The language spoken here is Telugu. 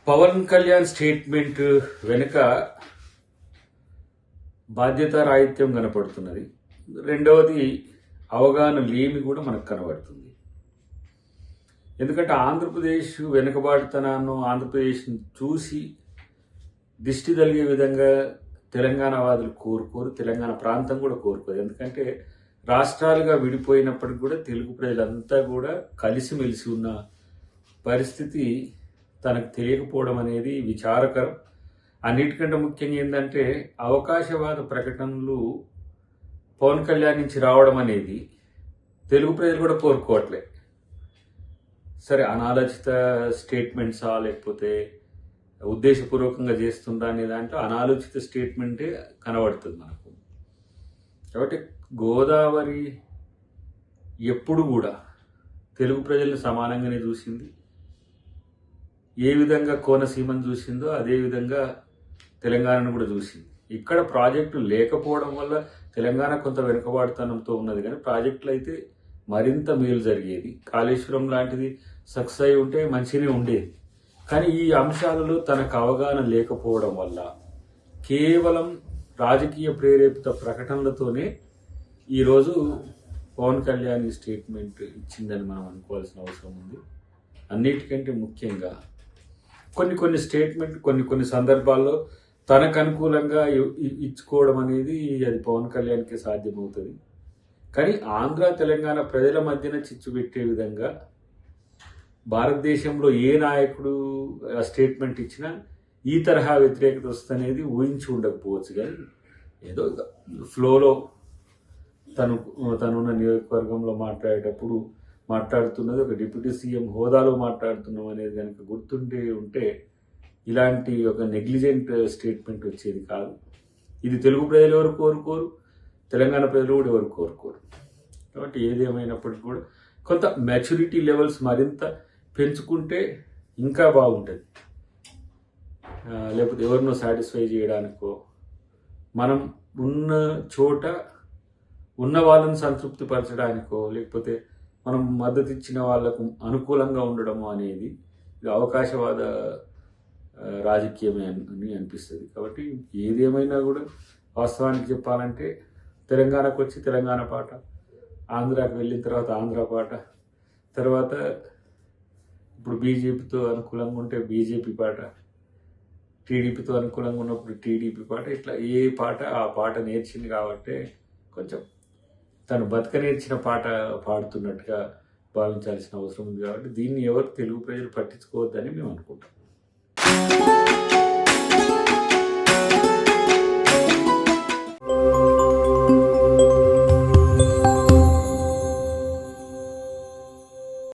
పవన్ కళ్యాణ్ స్టేట్మెంట్ వెనుక బాధ్యతారాహిత్యం కనపడుతున్నది. రెండవది అవగాహన లేమి కూడా మనకు కనబడుతుంది. ఎందుకంటే ఆంధ్రప్రదేశ్ వెనుకబాటుతనాన్ని ఆంధ్రప్రదేశ్ని చూసి దిష్టి తగిలే విధంగా తెలంగాణ వాదులు కోరుకోరు, తెలంగాణ ప్రాంతం కూడా కోరుకోరు. ఎందుకంటే రాష్ట్రాలుగా విడిపోయినప్పటికి కూడా తెలుగు ప్రజలంతా కూడా కలిసిమెలిసి ఉన్న పరిస్థితి తనకు తెలియకపోవడం అనేది విచారకరం. అన్నిటికంటే ముఖ్యంగా ఏంటంటే అవకాశవాద ప్రకటనలు పవన్ కళ్యాణ్ నుంచి రావడం అనేది తెలుగు ప్రజలు కూడా కోరుకోవట్లే. సరే, అనాలోచిత స్టేట్మెంట్సా లేకపోతే ఉద్దేశపూర్వకంగా చేస్తుందా అనే దాంట్లో అనాలోచిత స్టేట్మెంటే కనబడుతుంది మనకు. కాబట్టి గోదావరి ఎప్పుడు కూడా తెలుగు ప్రజలను సమానంగానే చూసింది. ఏ విధంగా కోనసీమను చూసిందో అదే విధంగా తెలంగాణను కూడా చూసింది. ఇక్కడ ప్రాజెక్టులు లేకపోవడం వల్ల తెలంగాణ కొంత వెనుకబాటుతనంతో ఉన్నది, కానీ ప్రాజెక్టులు అయితే మరింత మేలు జరిగేది. కాళేశ్వరం లాంటిది సక్సెస్ అయి ఉంటే మంచిగానే ఉండేది. కానీ ఈ అంశాలలో తనకు అవగాహన లేకపోవడం వల్ల కేవలం రాజకీయ ప్రేరేపిత ప్రకటనలతోనే ఈరోజు పవన్ కళ్యాణ్ స్టేట్మెంట్ ఇచ్చిందని మనం అనుకోవాల్సిన అవసరం ఉంది. అన్నిటికంటే ముఖ్యంగా కొన్ని స్టేట్మెంట్ కొన్ని సందర్భాల్లో తనకు అనుకూలంగా ఇచ్చుకోవడం అనేది అది పవన్ కళ్యాణ్కి సాధ్యమవుతుంది. కానీ ఆంధ్ర తెలంగాణ ప్రజల మధ్యన చిచ్చు పెట్టే విధంగా భారతదేశంలో ఏ నాయకుడు స్టేట్మెంట్ ఇచ్చినా ఈ తరహా వ్యతిరేకత వస్తుందనేది ఊహించి ఉండకపోవచ్చు. కానీ ఏదో ఫ్లోలో తనున్న నియోజకవర్గంలో మాట్లాడేటప్పుడు మాట్లాడుతున్నది ఒక డిప్యూటీ సీఎం హోదాలో మాట్లాడుతున్నాం అనేది కనుక ఉంటే ఇలాంటి ఒక నెగ్లిజెంట్ స్టేట్మెంట్ వచ్చేది కాదు. ఇది తెలుగు ప్రజలు ఎవరు కోరుకోరు, తెలంగాణ ప్రజలు కూడా ఎవరు కోరుకోరు. కాబట్టి ఏదేమైనప్పటికీ కూడా కొంత మెచ్యూరిటీ లెవెల్స్ మరింత పెంచుకుంటే ఇంకా బాగుంటుంది. లేకపోతే ఎవరినో సాటిస్ఫై చేయడానికో, మనం ఉన్న చోట ఉన్న వాళ్ళని సంతృప్తి పరచడానికో, లేకపోతే మనం మద్దతు ఇచ్చిన వాళ్ళకు అనుకూలంగా ఉండడము అనేది ఇది అవకాశవాద రాజకీయమే అని అనిపిస్తుంది. కాబట్టి ఏదేమైనా కూడా వాస్తవానికి చెప్పాలంటే తెలంగాణకు వచ్చి తెలంగాణ పాట, ఆంధ్రాకి వెళ్ళిన తర్వాత ఆంధ్ర పాట, తర్వాత ఇప్పుడు బీజేపీతో అనుకూలంగా ఉంటే బీజేపీ పాట, టీడీపీతో అనుకూలంగా ఉన్నప్పుడు టీడీపీ పాట, ఇట్లా ఏ పాట ఆ పాట నేర్చింది కాబట్టి కొంచెం తను బతక నేర్చిన పాట పాడుతున్నట్టుగా భావించాల్సిన అవసరం ఉంది. కాబట్టి దీన్ని ఎవరు తెలుగు ప్రజలు పట్టించుకోవద్దని మేము అనుకుంటాం.